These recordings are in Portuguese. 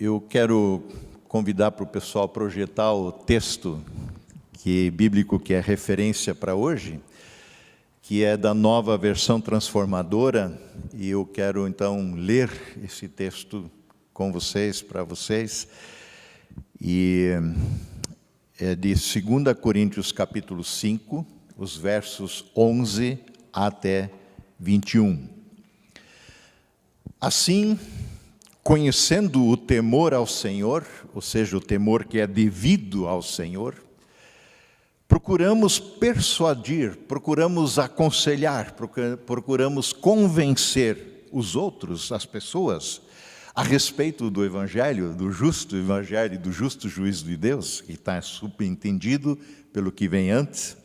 Eu quero convidar para o pessoal projetar o texto bíblico que é referência para hoje, que é da Nova Versão Transformadora, e eu quero então ler esse texto com vocês, para vocês, e é de 2 Coríntios capítulo 5, os versos 11 até 21. Assim, conhecendo o temor ao Senhor, ou seja, o temor que é devido ao Senhor, procuramos persuadir, procuramos aconselhar, procuramos convencer os outros, as pessoas, a respeito do Evangelho, do justo Evangelho, do justo juízo de Deus, que está subentendido pelo que vem antes.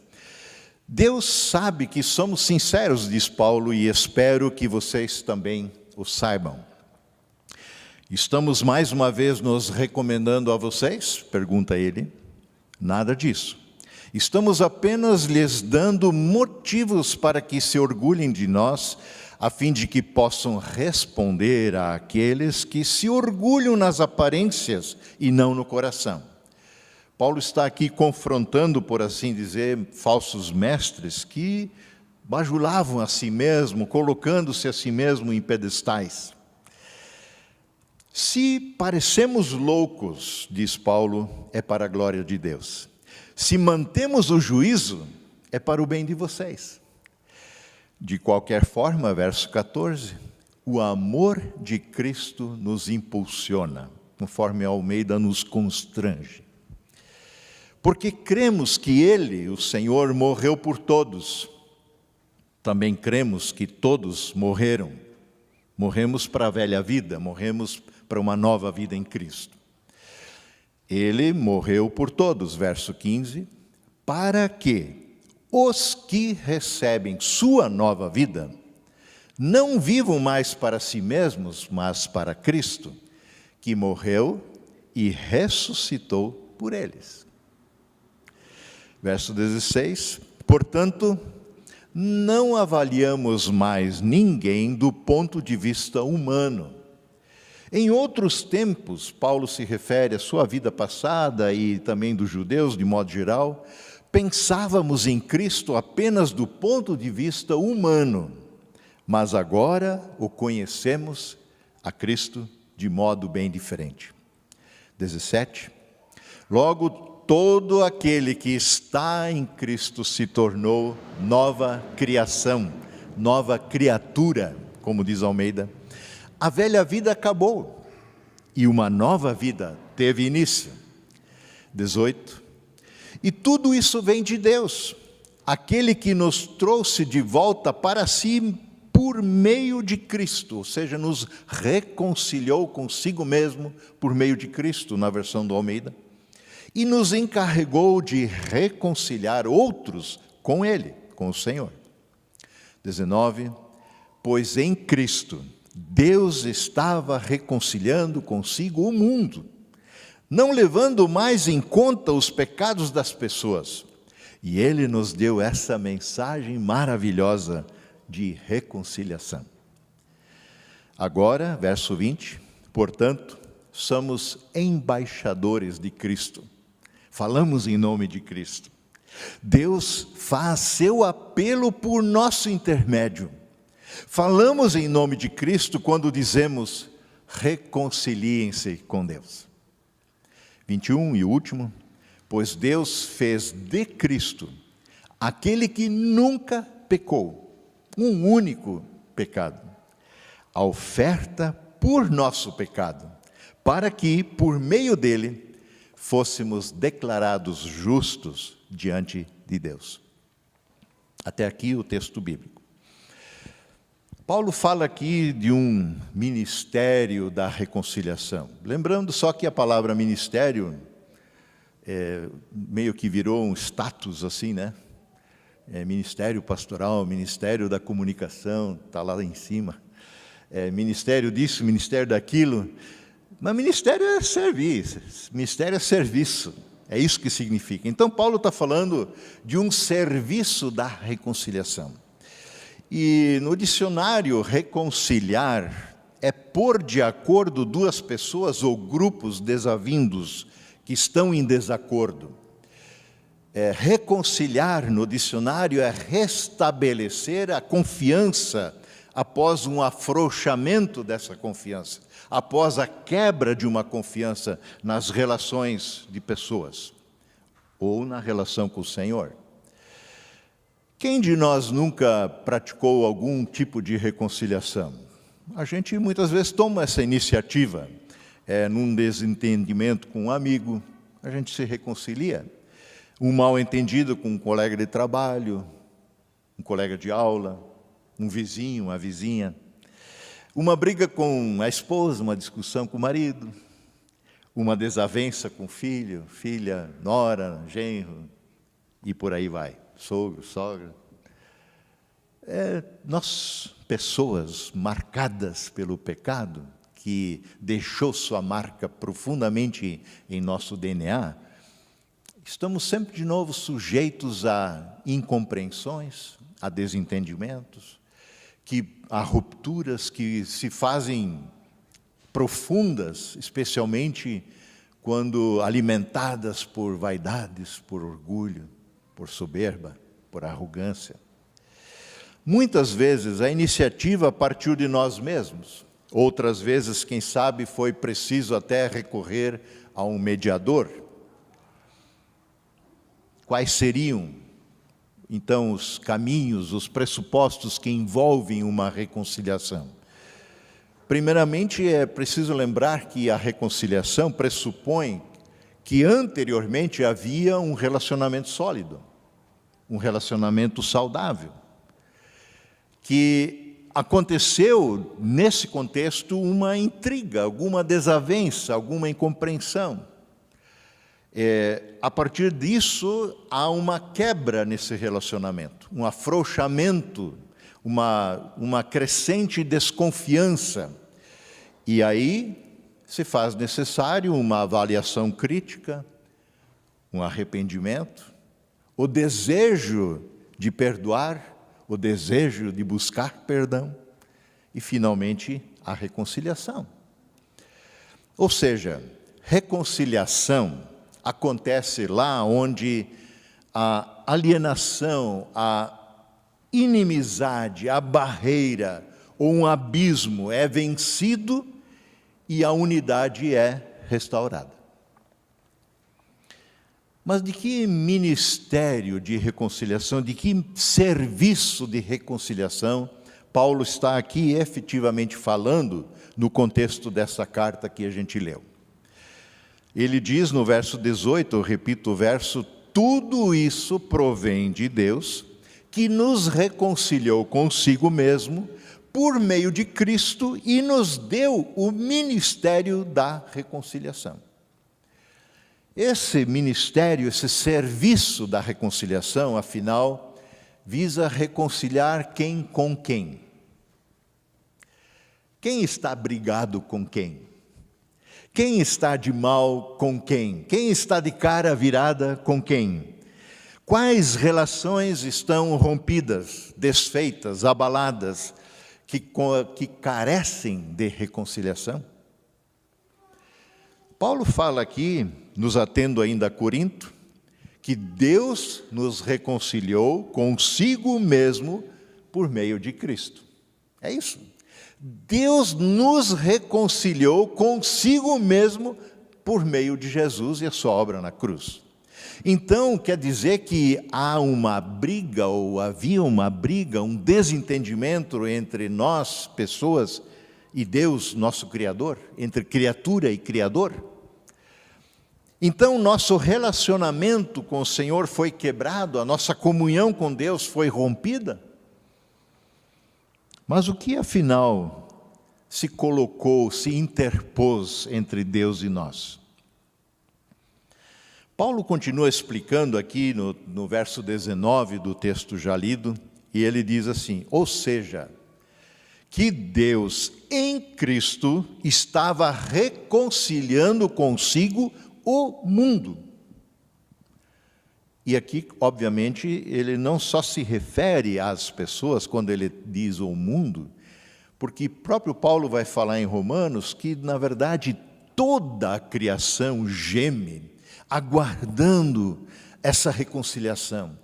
Deus sabe que somos sinceros, diz Paulo, e espero que vocês também o saibam. Estamos mais uma vez nos recomendando a vocês? Pergunta ele. Nada disso. Estamos apenas lhes dando motivos para que se orgulhem de nós, a fim de que possam responder àqueles que se orgulham nas aparências e não no coração. Paulo está aqui confrontando, por assim dizer, falsos mestres que bajulavam a si mesmo, colocando-se a si mesmo em pedestais. Se parecemos loucos, diz Paulo, é para a glória de Deus. Se mantemos o juízo, é para o bem de vocês. De qualquer forma, verso 14, o amor de Cristo nos impulsiona, conforme Almeida nos constrange. Porque cremos que Ele, o Senhor, morreu por todos. Também cremos que todos morreram. Morremos para a velha vida, morremos para uma nova vida em Cristo. Ele morreu por todos, verso 15, para que os que recebem sua nova vida não vivam mais para si mesmos, mas para Cristo, que morreu e ressuscitou por eles. Verso 16, portanto, não avaliamos mais ninguém do ponto de vista humano. Em outros tempos, Paulo se refere à sua vida passada e também dos judeus, de modo geral, pensávamos em Cristo apenas do ponto de vista humano, mas agora o conhecemos a Cristo de modo bem diferente. 17. Logo, todo aquele que está em Cristo se tornou nova criação, nova criatura, como diz Almeida. A velha vida acabou e uma nova vida teve início. 18. E tudo isso vem de Deus, aquele que nos trouxe de volta para si por meio de Cristo, ou seja, nos reconciliou consigo mesmo por meio de Cristo, na versão do Almeida, e nos encarregou de reconciliar outros com Ele, com o Senhor. 19. Pois em Cristo Deus estava reconciliando consigo o mundo, não levando mais em conta os pecados das pessoas. E Ele nos deu essa mensagem maravilhosa de reconciliação. Agora, verso 20, portanto, somos embaixadores de Cristo. Falamos em nome de Cristo. Deus faz seu apelo por nosso intermédio. Falamos em nome de Cristo quando dizemos, reconciliem-se com Deus. 21 e último, pois Deus fez de Cristo aquele que nunca pecou, um único pecado, a oferta por nosso pecado, para que, por meio dele, fôssemos declarados justos diante de Deus. Até aqui o texto bíblico. Paulo fala aqui de um ministério da reconciliação. Lembrando só que a palavra ministério meio que virou um status assim, né? Ministério pastoral, ministério da comunicação, está lá em cima. Ministério disso, ministério daquilo. Mas ministério é serviço, ministério é serviço. É isso que significa. Então Paulo está falando de um serviço da reconciliação. E no dicionário, reconciliar é pôr de acordo duas pessoas ou grupos desavindos que estão em desacordo. Reconciliar, no dicionário, é restabelecer a confiança após um afrouxamento dessa confiança, após a quebra de uma confiança nas relações de pessoas, ou na relação com o Senhor. Quem de nós nunca praticou algum tipo de reconciliação? A gente muitas vezes toma essa iniciativa, num desentendimento com um amigo, a gente se reconcilia. Um mal-entendido com um colega de trabalho, um colega de aula, um vizinho, uma vizinha. Uma briga com a esposa, uma discussão com o marido, uma desavença com o filho, filha, nora, genro, e por aí vai. Sogro, sogra. Nós, pessoas marcadas pelo pecado, que deixou sua marca profundamente em nosso DNA, estamos sempre de novo sujeitos a incompreensões, a desentendimentos, a rupturas que se fazem profundas, especialmente quando alimentadas por vaidades, por orgulho, por soberba, por arrogância. Muitas vezes a iniciativa partiu de nós mesmos, outras vezes, quem sabe, foi preciso até recorrer a um mediador. Quais seriam, então, os caminhos, os pressupostos que envolvem uma reconciliação? Primeiramente, é preciso lembrar que a reconciliação pressupõe que anteriormente havia um relacionamento sólido, um relacionamento saudável, que aconteceu, nesse contexto, uma intriga, alguma desavença, alguma incompreensão. A partir disso, há uma quebra nesse relacionamento, um afrouxamento, uma crescente desconfiança. E aí se faz necessário uma avaliação crítica, um arrependimento, o desejo de perdoar, o desejo de buscar perdão e, finalmente, a reconciliação. Ou seja, reconciliação acontece lá onde a alienação, a inimizade, a barreira ou um abismo é vencido e a unidade é restaurada. Mas de que ministério de reconciliação, de que serviço de reconciliação Paulo está aqui efetivamente falando no contexto dessa carta que a gente leu? Ele diz no verso 18, eu repito o verso: tudo isso provém de Deus, que nos reconciliou consigo mesmo por meio de Cristo e nos deu o ministério da reconciliação. Esse ministério, esse serviço da reconciliação, afinal, visa reconciliar quem com quem? Quem está brigado com quem? Quem está de mal com quem? Quem está de cara virada com quem? Quais relações estão rompidas, desfeitas, abaladas, que carecem de reconciliação? Paulo fala aqui, nos atendo ainda a Corinto, que Deus nos reconciliou consigo mesmo por meio de Cristo. É isso. Deus nos reconciliou consigo mesmo por meio de Jesus e a sua obra na cruz. Então, quer dizer que há uma briga, ou havia uma briga, um desentendimento entre nós, pessoas, e Deus, nosso Criador, entre criatura e Criador? Então, nosso relacionamento com o Senhor foi quebrado, a nossa comunhão com Deus foi rompida? Mas o que, afinal, se colocou, se interpôs entre Deus e nós? Paulo continua explicando aqui no verso 19 do texto já lido, e ele diz assim: ou seja, que Deus em Cristo estava reconciliando consigo o mundo. E aqui, obviamente, ele não só se refere às pessoas quando ele diz o mundo, Porque próprio Paulo vai falar em Romanos que, na verdade, toda a criação geme, aguardando essa reconciliação.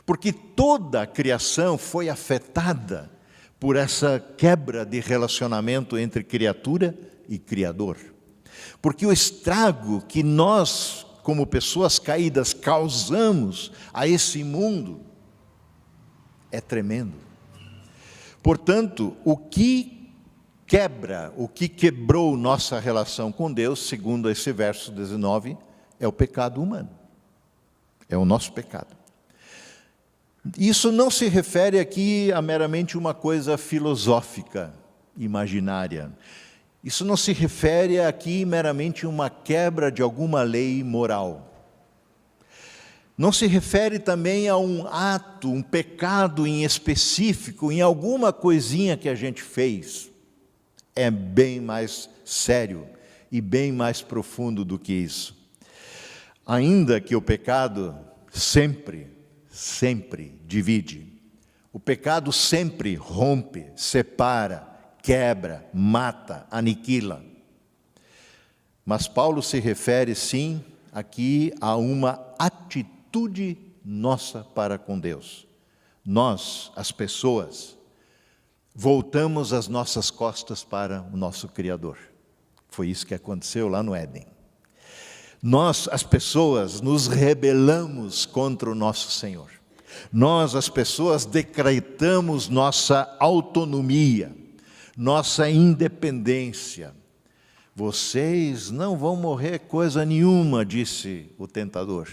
Porque toda a criação foi afetada por essa quebra de relacionamento entre criatura e Criador. Porque o estrago que nós, como pessoas caídas, causamos a esse mundo é tremendo. Portanto, o que quebrou nossa relação com Deus, segundo esse verso 19, é o pecado humano. É o nosso pecado. Isso não se refere aqui a meramente uma coisa filosófica, imaginária. Isso não se refere aqui meramente a uma quebra de alguma lei moral. Não se refere também a um ato, um pecado em específico, em alguma coisinha que a gente fez. É bem mais sério e bem mais profundo do que isso. Ainda que o pecado sempre divide. O pecado sempre rompe, separa, quebra, mata, aniquila. Mas Paulo se refere, sim, aqui a uma atitude nossa para com Deus. Nós, as pessoas, voltamos as nossas costas para o nosso Criador. Foi isso que aconteceu lá no Éden. Nós, as pessoas, nos rebelamos contra o nosso Senhor. Nós, as pessoas, decretamos nossa autonomia, nossa independência. Vocês não vão morrer coisa nenhuma, disse o tentador.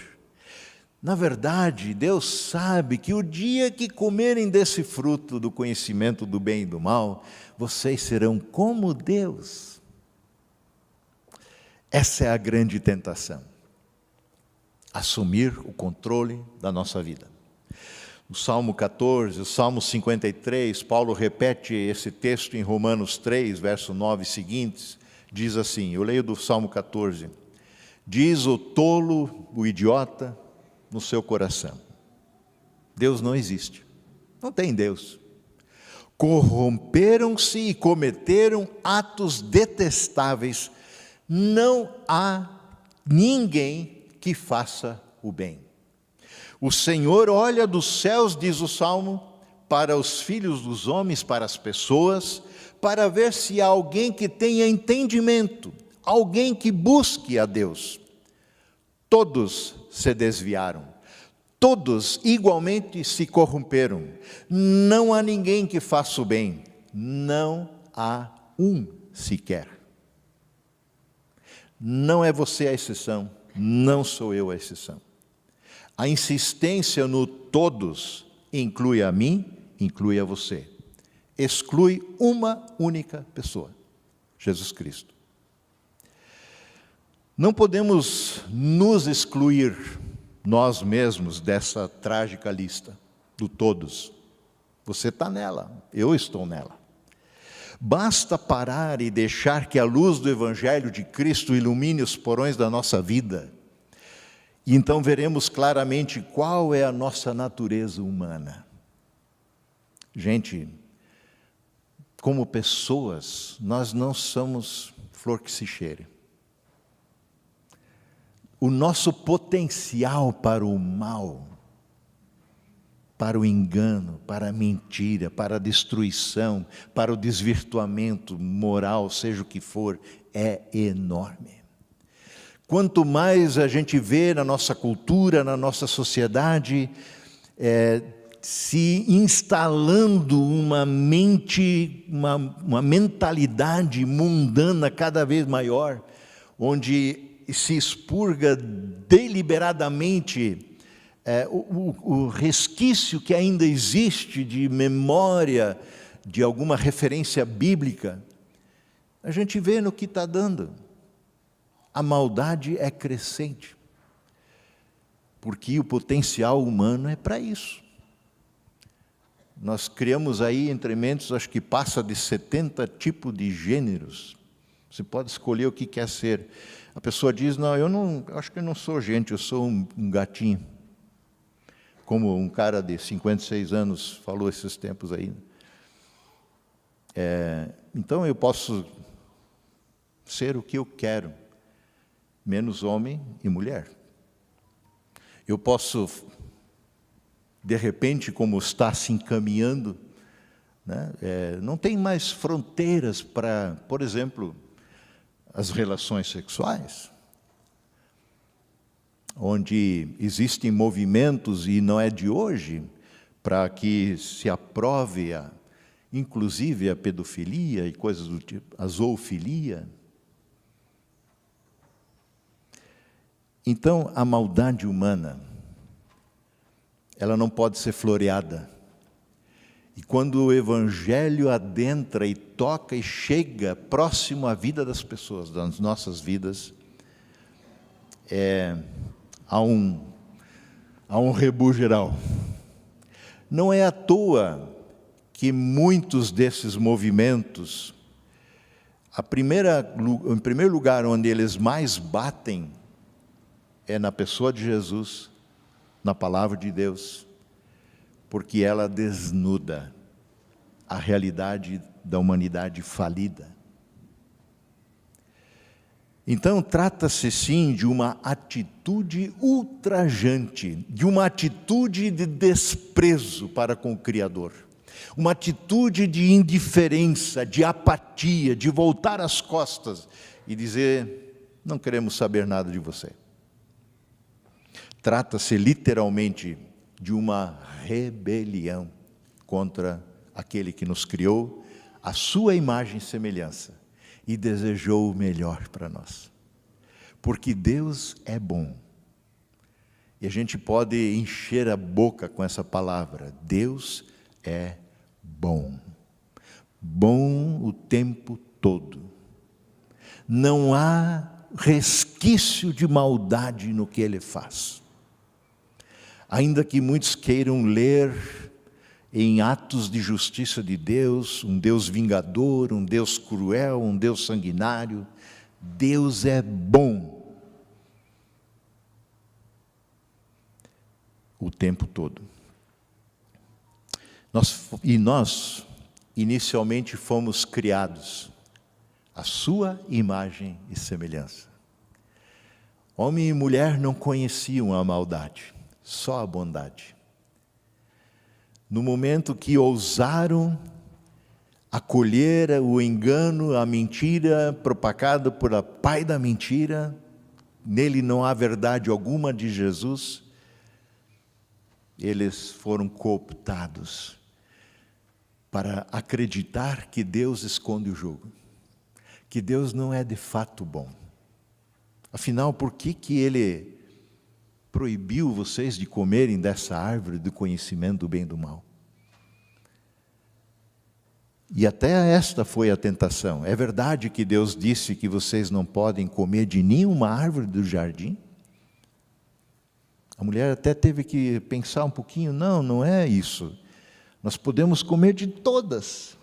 Na verdade, Deus sabe que o dia que comerem desse fruto do conhecimento do bem e do mal, vocês serão como Deus. Essa é a grande tentação. Assumir o controle da nossa vida. O Salmo 14, o Salmo 53, Paulo repete esse texto em Romanos 3, verso 9 e seguintes, diz assim, eu leio do Salmo 14, diz o tolo, o idiota, no seu coração, Deus não existe, não tem Deus. Corromperam-se e cometeram atos detestáveis, não há ninguém que faça o bem. O Senhor olha dos céus, diz o Salmo, para os filhos dos homens, para as pessoas, para ver se há alguém que tenha entendimento, alguém que busque a Deus. Todos se desviaram, todos igualmente se corromperam. Não há ninguém que faça o bem, não há um sequer. Não é você a exceção, não sou eu a exceção. A insistência no todos inclui a mim, inclui a você. Exclui uma única pessoa, Jesus Cristo. Não podemos nos excluir nós mesmos dessa trágica lista do todos. Você está nela, eu estou nela. Basta parar e deixar que a luz do Evangelho de Cristo ilumine os porões da nossa vida. E então veremos claramente qual é a nossa natureza humana. Gente, como pessoas, nós não somos flor que se cheire. O nosso potencial para o mal, para o engano, para a mentira, para a destruição, para o desvirtuamento moral, seja o que for, é enorme. Quanto mais a gente vê na nossa cultura, na nossa sociedade, se instalando uma mente, uma mentalidade mundana cada vez maior, onde se expurga deliberadamente o resquício que ainda existe de memória de alguma referência bíblica, a gente vê no que está dando. A maldade é crescente, porque o potencial humano é para isso. Nós criamos aí entre mentes, acho que passa de 70 tipos de gêneros. Você pode escolher o que quer ser. A pessoa diz, não, eu acho que eu não sou gente, eu sou um gatinho. Como um cara de 56 anos falou esses tempos aí. Então eu posso ser o que eu quero, menos homem e mulher. Eu posso, de repente, como está se encaminhando, né, não tem mais fronteiras para, por exemplo, as relações sexuais, onde existem movimentos, e não é de hoje, para que se aprove, inclusive, a pedofilia e coisas do tipo, a zoofilia. Então, a maldade humana, ela não pode ser floreada. E quando o Evangelho adentra e toca e chega próximo à vida das pessoas, das nossas vidas, há um rebu geral. Não é à toa que muitos desses movimentos, em primeiro lugar, onde eles mais batem, é na pessoa de Jesus, na palavra de Deus, porque ela desnuda a realidade da humanidade falida. Então, trata-se sim de uma atitude ultrajante, de uma atitude de desprezo para com o Criador, uma atitude de indiferença, de apatia, de voltar as costas e dizer: não queremos saber nada de você. Trata-se literalmente de uma rebelião contra aquele que nos criou, a sua imagem e semelhança, e desejou o melhor para nós. Porque Deus é bom. E a gente pode encher a boca com essa palavra: Deus é bom. Bom o tempo todo. Não há resquício de maldade no que Ele faz. Ainda que muitos queiram ler em atos de justiça de Deus, um Deus vingador, um Deus cruel, um Deus sanguinário, Deus é bom o tempo todo. Nós inicialmente fomos criados à sua imagem e semelhança. Homem e mulher não conheciam a maldade, só a bondade. No momento que ousaram acolher o engano, a mentira propagada por pai da mentira, nele não há verdade alguma de Jesus, eles foram cooptados para acreditar que Deus esconde o jogo, que Deus não é de fato bom. Afinal, por que Ele proibiu vocês de comerem dessa árvore do conhecimento do bem e do mal? E até esta foi a tentação. É verdade que Deus disse que vocês não podem comer de nenhuma árvore do jardim? A mulher até teve que pensar um pouquinho: não é isso. Nós podemos comer de todas.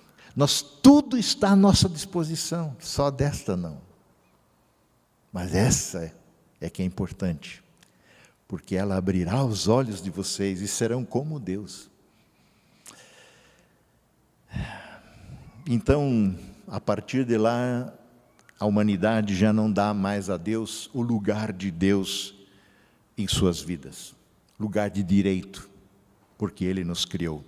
Tudo está à nossa disposição, só desta não. Mas essa é que é importante, porque ela abrirá os olhos de vocês e serão como Deus. Então, a partir de lá, a humanidade já não dá mais a Deus o lugar de Deus em suas vidas, lugar de direito, porque Ele nos criou.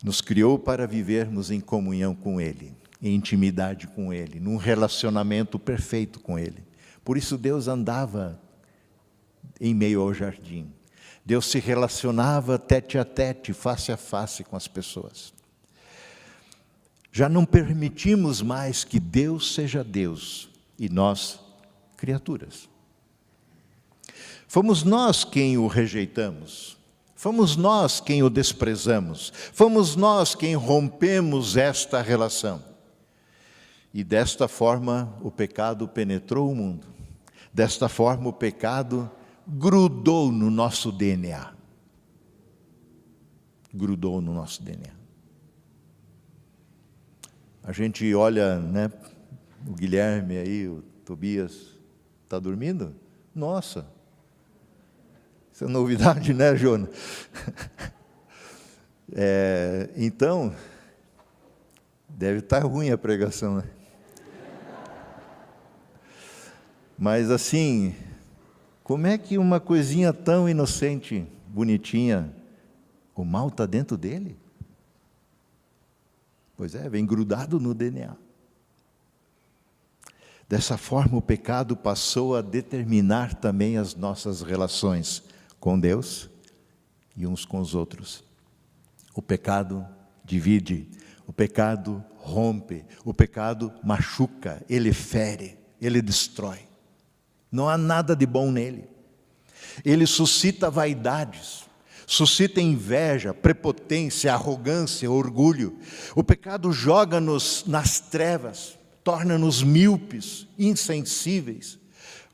Nos criou para vivermos em comunhão com Ele, em intimidade com Ele, num relacionamento perfeito com Ele. Por isso Deus andava em meio ao jardim. Deus se relacionava tete a tete, face a face com as pessoas. Já não permitimos mais que Deus seja Deus e nós criaturas. Fomos nós quem o rejeitamos. Fomos nós quem o desprezamos. Fomos nós quem rompemos esta relação. E desta forma o pecado penetrou o mundo. Desta forma o pecado grudou no nosso DNA. Grudou no nosso DNA. A gente olha, né, o Guilherme aí, o Tobias, está dormindo? Nossa! Isso é novidade, né, Jona? Então, Deve estar ruim a pregação, né? Mas assim, como é que uma coisinha tão inocente, bonitinha, o mal está dentro dele? Pois é, vem grudado no DNA. Dessa forma, o pecado passou a determinar também as nossas relações com Deus e uns com os outros. O pecado divide, o pecado rompe, o pecado machuca, ele fere, ele destrói. Não há nada de bom nele. Ele suscita vaidades, suscita inveja, prepotência, arrogância, orgulho. O pecado joga-nos nas trevas, torna-nos míopes, insensíveis.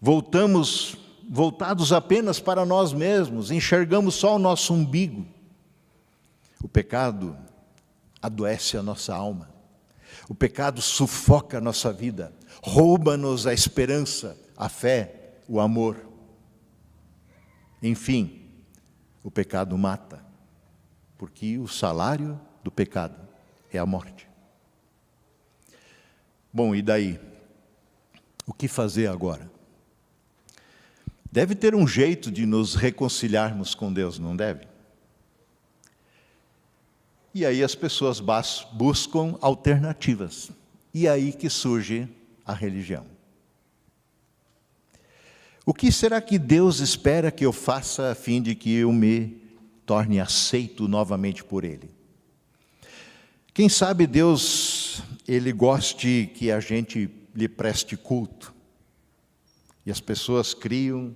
Voltados apenas para nós mesmos, enxergamos só o nosso umbigo. O pecado adoece a nossa alma. O pecado sufoca a nossa vida, rouba-nos a esperança, a fé, o amor. Enfim, o pecado mata, porque o salário do pecado é a morte. Bom, e daí? O que fazer agora? Deve ter um jeito de nos reconciliarmos com Deus, não deve? E aí as pessoas buscam alternativas. E aí que surge a religião. O que será que Deus espera que eu faça a fim de que eu me torne aceito novamente por Ele? Quem sabe Deus, Ele goste que a gente lhe preste culto. E as pessoas criam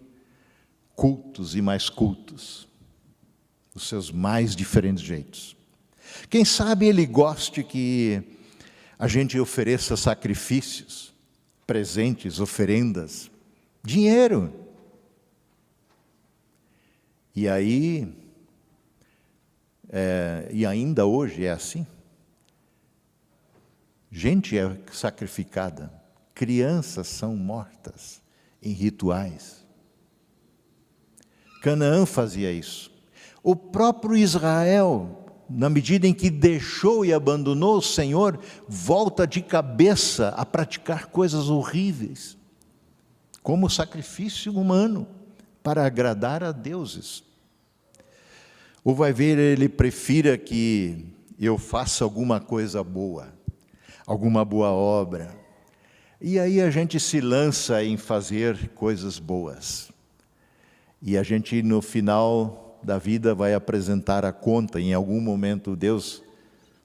cultos e mais cultos, os seus mais diferentes jeitos. Quem sabe Ele goste que a gente ofereça sacrifícios, presentes, oferendas, dinheiro. E aí, e ainda hoje é assim. Gente é sacrificada, crianças são mortas em rituais. Canaã fazia isso. O próprio Israel, na medida em que deixou e abandonou o Senhor, volta de cabeça a praticar coisas horríveis, como sacrifício humano, para agradar a deuses. Ou vai ver, ele prefira que eu faça alguma coisa boa, alguma boa obra. E aí a gente se lança em fazer coisas boas. E a gente, no final da vida, vai apresentar a conta. Em algum momento, Deus,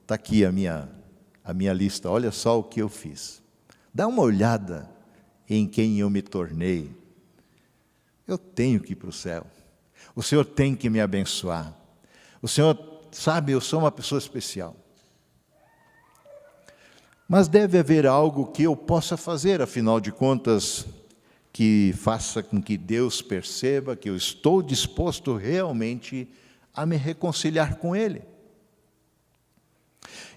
está aqui a minha lista, olha só o que eu fiz. Dá uma olhada em quem eu me tornei. Eu tenho que ir para o céu. O Senhor tem que me abençoar. O Senhor sabe, eu sou uma pessoa especial. Mas deve haver algo que eu possa fazer, afinal de contas, que faça com que Deus perceba que eu estou disposto realmente a me reconciliar com Ele.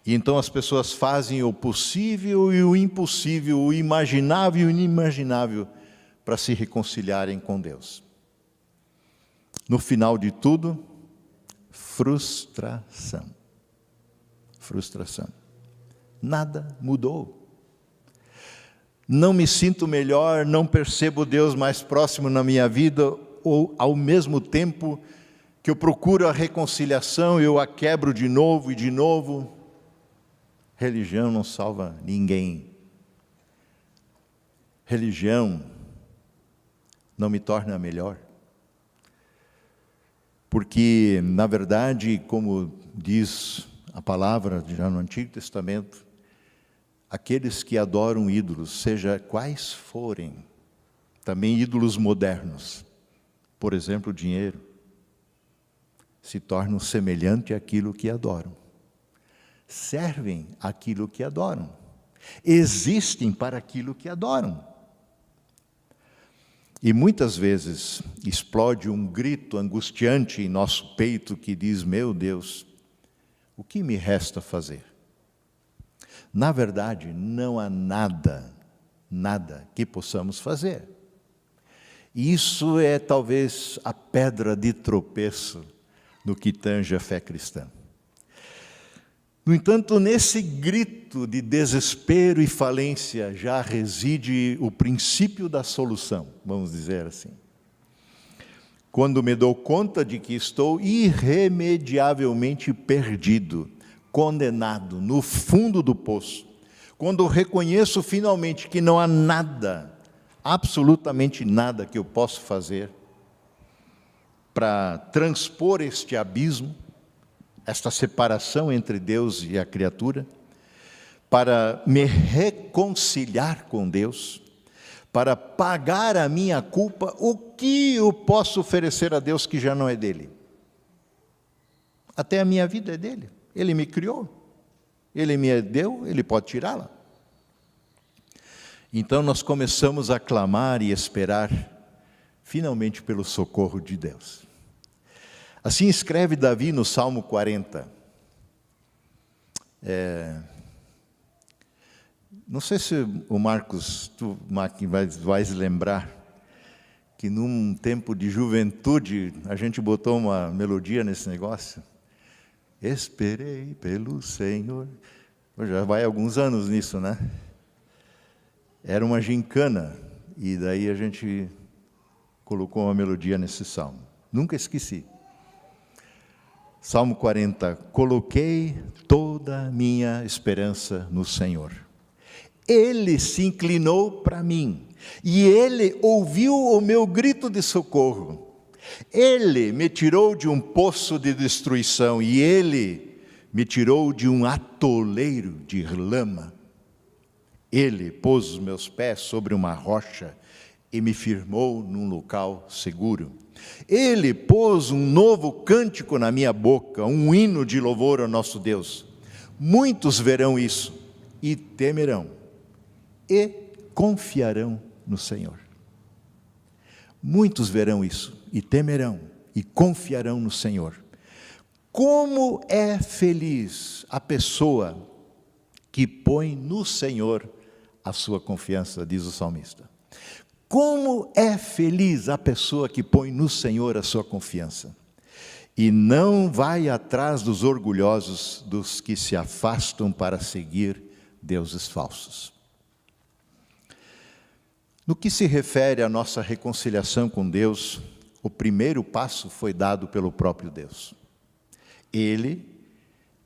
E então as pessoas fazem o possível e o impossível, o imaginável e o inimaginável, para se reconciliarem com Deus. No final de tudo, frustração. Frustração. Nada mudou. Não me sinto melhor, não percebo Deus mais próximo na minha vida, ou ao mesmo tempo que eu procuro a reconciliação, eu a quebro de novo e de novo. Religião não salva ninguém. Religião não me torna melhor. Porque, na verdade, como diz a palavra já no Antigo Testamento, aqueles que adoram ídolos, seja quais forem, também ídolos modernos, por exemplo, o dinheiro, se tornam semelhante àquilo que adoram. Servem aquilo que adoram. Existem para aquilo que adoram. E muitas vezes explode um grito angustiante em nosso peito que diz: meu Deus, o que me resta fazer? Na verdade, não há nada que possamos fazer. Isso é talvez a pedra de tropeço no que tange a fé cristã. No entanto, nesse grito de desespero e falência já reside o princípio da solução, vamos dizer assim. Quando me dou conta de que estou irremediavelmente perdido, condenado no fundo do poço, quando reconheço finalmente que não há nada, absolutamente nada que eu possa fazer para transpor este abismo, esta separação entre Deus e a criatura, para me reconciliar com Deus, para pagar a minha culpa, o que eu posso oferecer a Deus que já não é dele? Até a minha vida é dele. Ele me criou, ele me deu, ele pode tirá-la. Então nós começamos a clamar e esperar, finalmente, pelo socorro de Deus. Assim escreve Davi no Salmo 40. Não sei se o Marcos, tu, vai lembrar, que num tempo de juventude, a gente botou uma melodia nesse negócio. Esperei pelo Senhor. Já vai alguns anos nisso, né? Era uma gincana, e daí a gente colocou uma melodia nesse salmo. Nunca esqueci. Salmo 40, coloquei toda a minha esperança no Senhor. Ele se inclinou para mim, e Ele ouviu o meu grito de socorro. Ele me tirou de um poço de destruição, e Ele me tirou de um atoleiro de lama. Ele pôs os meus pés sobre uma rocha e me firmou num local seguro. Ele pôs um novo cântico na minha boca, um hino de louvor ao nosso Deus. Muitos verão isso e temerão e confiarão no Senhor. Muitos verão isso e temerão e confiarão no Senhor. Como é feliz a pessoa que põe no Senhor a sua confiança, diz o salmista. Como é feliz a pessoa que põe no Senhor a sua confiança e não vai atrás dos orgulhosos, dos que se afastam para seguir deuses falsos. No que se refere à nossa reconciliação com Deus, o primeiro passo foi dado pelo próprio Deus. Ele,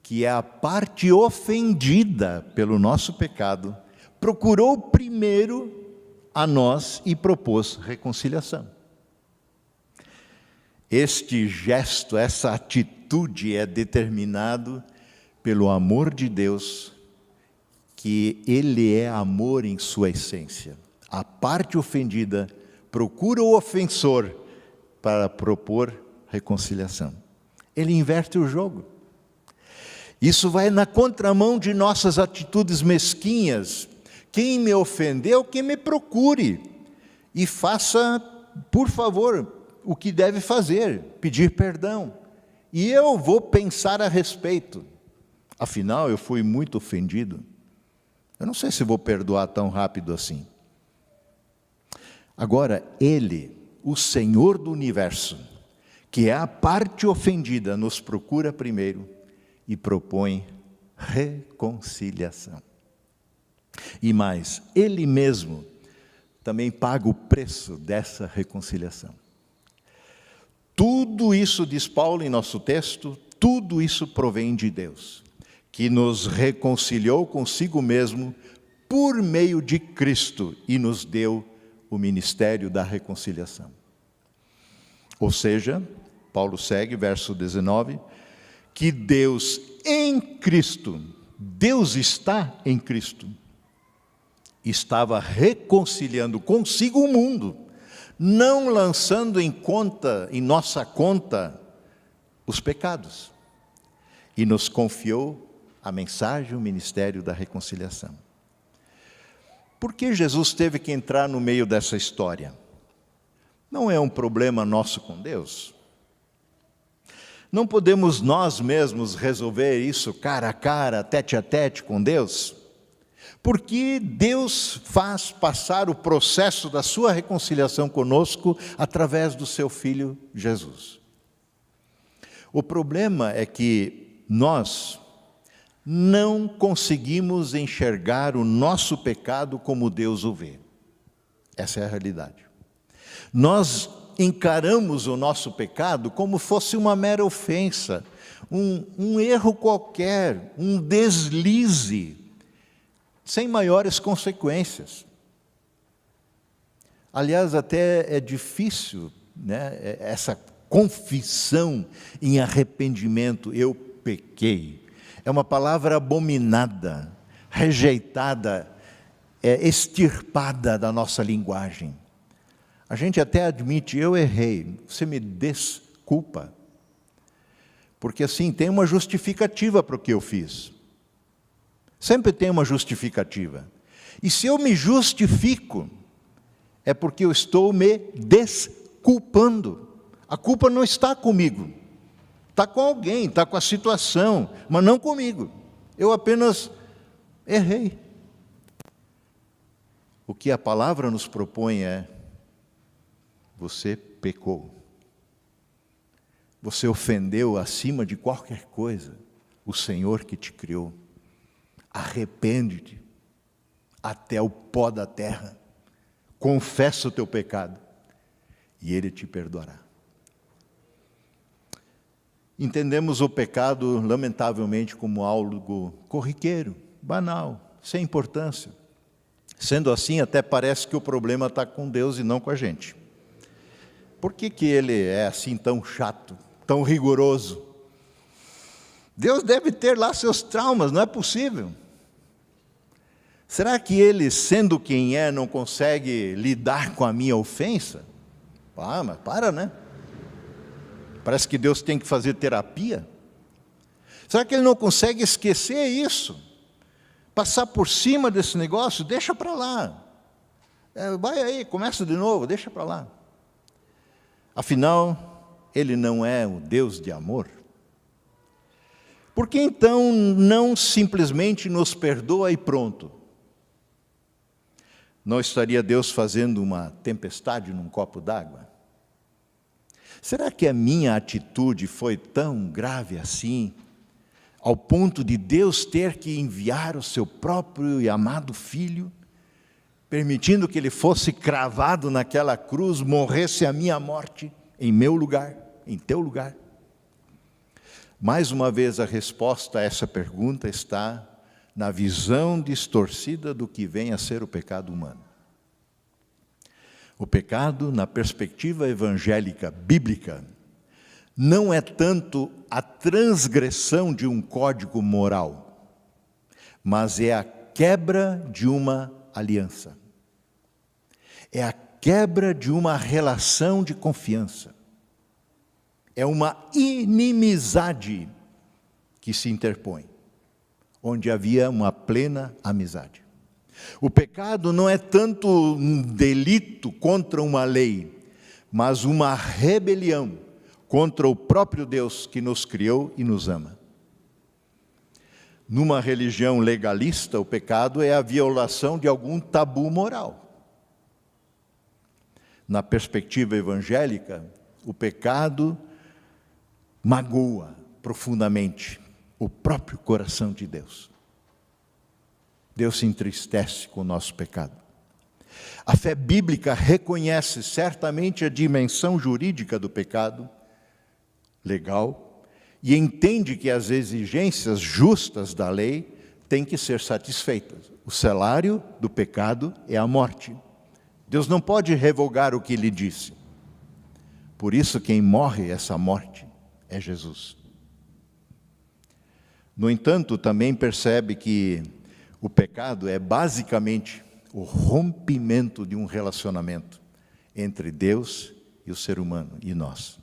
que é a parte ofendida pelo nosso pecado, procurou primeiro a nós e propôs reconciliação. Este gesto, essa atitude é determinado pelo amor de Deus, que Ele é amor em sua essência. A parte ofendida procura o ofensor para propor reconciliação. Ele inverte o jogo. Isso vai na contramão de nossas atitudes mesquinhas. Quem me ofendeu, que me procure e faça, por favor, o que deve fazer, pedir perdão. E eu vou pensar a respeito. Afinal, eu fui muito ofendido. Eu não sei se vou perdoar tão rápido assim. Agora, Ele, o Senhor do universo, que é a parte ofendida, nos procura primeiro e propõe reconciliação. E mais, Ele mesmo também paga o preço dessa reconciliação. Tudo isso, diz Paulo em nosso texto, tudo isso provém de Deus, que nos reconciliou consigo mesmo por meio de Cristo e nos deu o ministério da reconciliação. Ou seja, Paulo segue, verso 19, que Deus em Cristo, Deus está em Cristo, estava reconciliando consigo o mundo, não lançando em nossa conta, os pecados, e nos confiou a mensagem, o ministério da reconciliação. Por que Jesus teve que entrar no meio dessa história? Não é um problema nosso com Deus? Não podemos nós mesmos resolver isso cara a cara, tete a tete com Deus? Porque Deus faz passar o processo da sua reconciliação conosco através do seu Filho Jesus. O problema é que nós, não conseguimos enxergar o nosso pecado como Deus o vê. Essa é a realidade. Nós encaramos o nosso pecado como fosse uma mera ofensa, um erro qualquer, um deslize, sem maiores consequências. Aliás, até é difícil, né, essa confissão em arrependimento, eu pequei. É uma palavra abominada, rejeitada, extirpada da nossa linguagem. A gente até admite, eu errei, você me desculpa. Porque assim, tem uma justificativa para o que eu fiz. Sempre tem uma justificativa. E se eu me justifico, é porque eu estou me desculpando. A culpa não está comigo. Está com alguém, está com a situação, mas não comigo. Eu apenas errei. O que a palavra nos propõe é: você pecou. Você ofendeu acima de qualquer coisa o Senhor que te criou. Arrepende-te até o pó da terra. Confessa o teu pecado e Ele te perdoará. Entendemos o pecado, lamentavelmente, como algo corriqueiro, banal, sem importância. Sendo assim, até parece que o problema está com Deus e não com a gente. Por que Ele é assim tão chato, tão rigoroso? Deus deve ter lá seus traumas, não é possível. Será que Ele, sendo quem é, não consegue lidar com a minha ofensa? Ah, mas para, né? Parece que Deus tem que fazer terapia. Será que Ele não consegue esquecer isso? Passar por cima desse negócio? Deixa para lá. Vai aí, começa de novo, deixa para lá. Afinal, Ele não é o Deus de amor? Por que então não simplesmente nos perdoa e pronto? Não estaria Deus fazendo uma tempestade num copo d'água? Será que a minha atitude foi tão grave assim, ao ponto de Deus ter que enviar o seu próprio e amado Filho, permitindo que Ele fosse cravado naquela cruz, morresse a minha morte, em meu lugar, em teu lugar? Mais uma vez, a resposta a essa pergunta está na visão distorcida do que vem a ser o pecado humano. O pecado, na perspectiva evangélica bíblica, não é tanto a transgressão de um código moral, mas é a quebra de uma aliança. É a quebra de uma relação de confiança. É uma inimizade que se interpõe, onde havia uma plena amizade. O pecado não é tanto um delito contra uma lei, mas uma rebelião contra o próprio Deus que nos criou e nos ama. Numa religião legalista, o pecado é a violação de algum tabu moral. Na perspectiva evangélica, o pecado magoa profundamente o próprio coração de Deus. Deus se entristece com o nosso pecado. A fé bíblica reconhece certamente a dimensão jurídica do pecado, legal, e entende que as exigências justas da lei têm que ser satisfeitas. O salário do pecado é a morte. Deus não pode revogar o que Ele disse. Por isso, quem morre essa morte é Jesus. No entanto, também percebe que o pecado é basicamente o rompimento de um relacionamento entre Deus e o ser humano, e nós.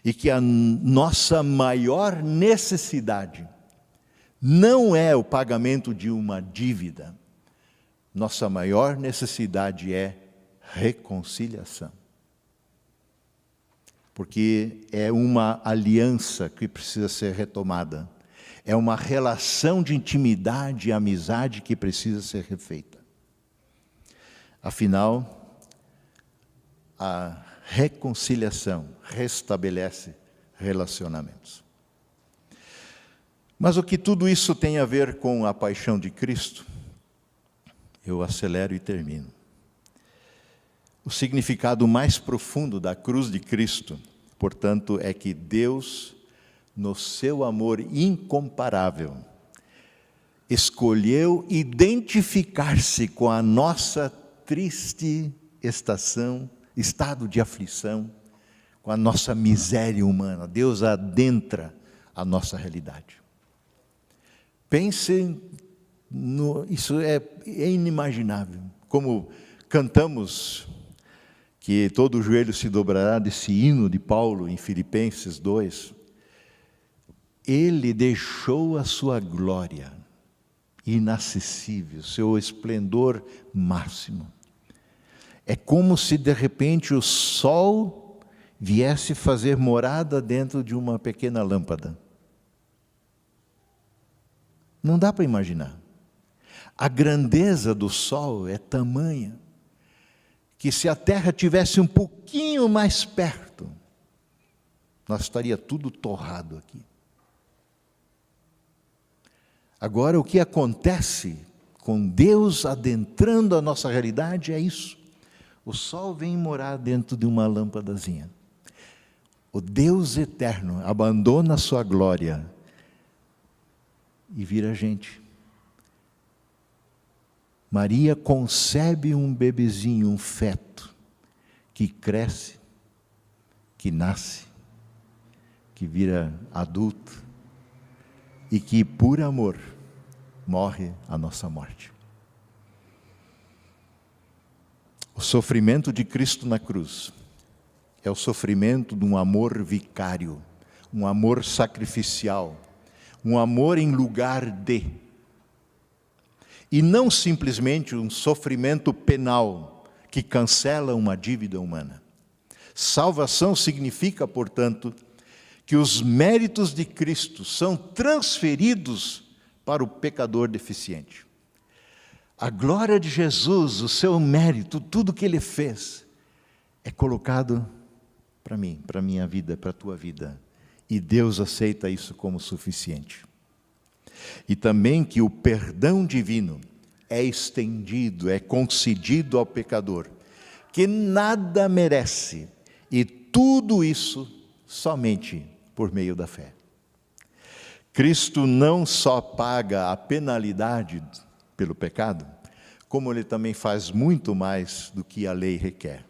E que a nossa maior necessidade não é o pagamento de uma dívida. Nossa maior necessidade é reconciliação. Porque é uma aliança que precisa ser retomada. É uma relação de intimidade e amizade que precisa ser refeita. Afinal, a reconciliação restabelece relacionamentos. Mas o que tudo isso tem a ver com a paixão de Cristo? Eu acelero e termino. O significado mais profundo da cruz de Cristo, portanto, é que Deus, no seu amor incomparável, escolheu identificar-se com a nossa triste estado de aflição, com a nossa miséria humana. Deus adentra a nossa realidade. Pensem, isso é inimaginável. Como cantamos que todo joelho se dobrará desse hino de Paulo em Filipenses 2, ele deixou a sua glória inacessível, seu esplendor máximo. É como se de repente o sol viesse fazer morada dentro de uma pequena lâmpada. Não dá para imaginar. A grandeza do sol é tamanha que se a terra tivesse um pouquinho mais perto, nós estaria tudo torrado aqui. Agora, o que acontece com Deus adentrando a nossa realidade é isso. O sol vem morar dentro de uma lâmpadazinha. O Deus eterno abandona a sua glória e vira gente. Maria concebe um bebezinho, um feto, que cresce, que nasce, que vira adulto e que, por amor, morre a nossa morte. O sofrimento de Cristo na cruz é o sofrimento de um amor vicário, um amor sacrificial, um amor em lugar de. E não simplesmente um sofrimento penal que cancela uma dívida humana. Salvação significa, portanto, que os méritos de Cristo são transferidos para o pecador deficiente. A glória de Jesus, o seu mérito, tudo que Ele fez, é colocado para mim, para a minha vida, para a tua vida. E Deus aceita isso como suficiente. E também que o perdão divino é estendido, é concedido ao pecador, que nada merece, e tudo isso somente por meio da fé. Cristo não só paga a penalidade pelo pecado, como Ele também faz muito mais do que a lei requer.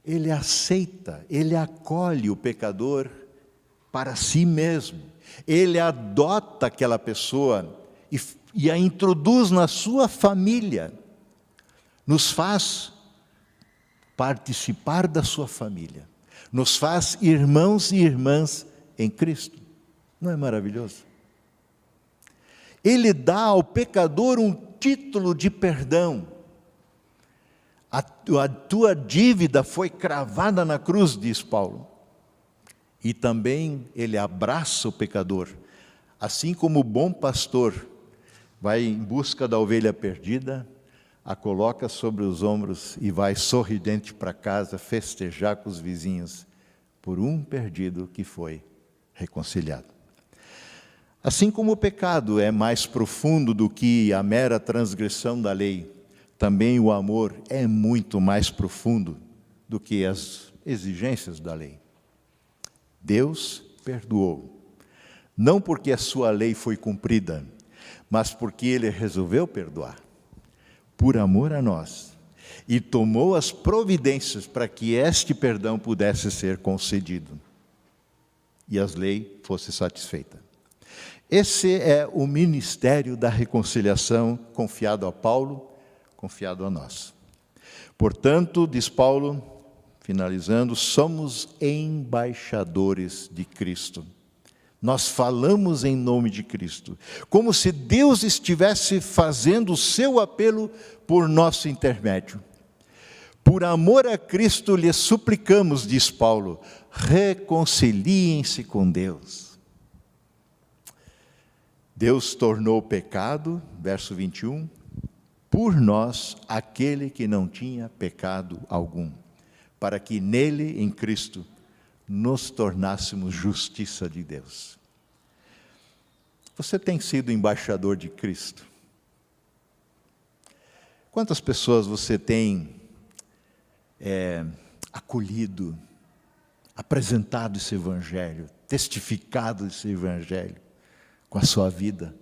Ele aceita, Ele acolhe o pecador para si mesmo. Ele adota aquela pessoa e a introduz na sua família, nos faz participar da sua família, nos faz irmãos e irmãs em Cristo. Não é maravilhoso? Ele dá ao pecador um título de perdão. A tua dívida foi cravada na cruz, diz Paulo. E também ele abraça o pecador, assim como o bom pastor vai em busca da ovelha perdida, a coloca sobre os ombros e vai sorridente para casa festejar com os vizinhos por um perdido que foi reconciliado. Assim como o pecado é mais profundo do que a mera transgressão da lei, também o amor é muito mais profundo do que as exigências da lei. Deus perdoou, não porque a sua lei foi cumprida, mas porque Ele resolveu perdoar, por amor a nós, e tomou as providências para que este perdão pudesse ser concedido, e a lei fosse satisfeita. Esse é o ministério da reconciliação confiado a Paulo, confiado a nós. Portanto, diz Paulo, finalizando, somos embaixadores de Cristo. Nós falamos em nome de Cristo, como se Deus estivesse fazendo o seu apelo por nosso intermédio. Por amor a Cristo lhes suplicamos, diz Paulo, reconciliem-se com Deus. Deus tornou pecado, verso 21, por nós aquele que não tinha pecado algum, para que nele, em Cristo, nos tornássemos justiça de Deus. Você tem sido embaixador de Cristo? Quantas pessoas você tem acolhido, apresentado esse Evangelho, testificado esse Evangelho com a sua vida,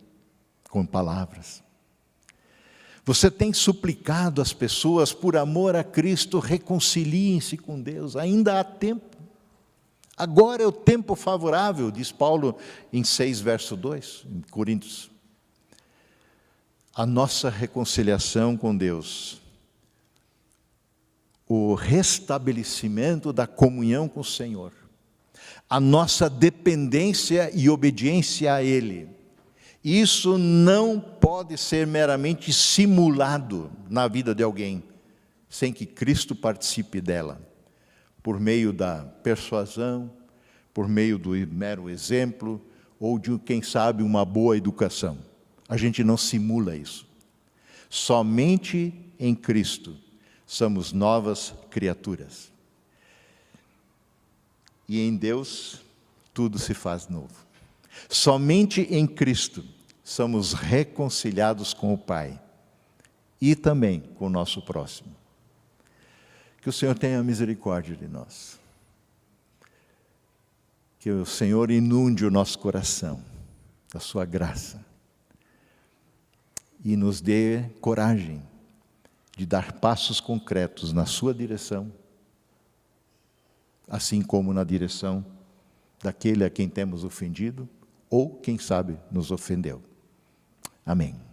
com palavras? Você tem suplicado às pessoas, por amor a Cristo, reconciliem-se com Deus, ainda há tempo. Agora é o tempo favorável, diz Paulo em 6, verso 2, em Coríntios. A nossa reconciliação com Deus, o restabelecimento da comunhão com o Senhor, a nossa dependência e obediência a Ele, isso não pode ser meramente simulado na vida de alguém, sem que Cristo participe dela, por meio da persuasão, por meio do mero exemplo, ou de, quem sabe, uma boa educação. A gente não simula isso. Somente em Cristo somos novas criaturas. E em Deus tudo se faz novo. Somente em Cristo somos reconciliados com o Pai e também com o nosso próximo. Que o Senhor tenha misericórdia de nós. Que o Senhor inunde o nosso coração da sua graça e nos dê coragem de dar passos concretos na sua direção, assim como na direção daquele a quem temos ofendido ou, quem sabe, nos ofendeu. Amém.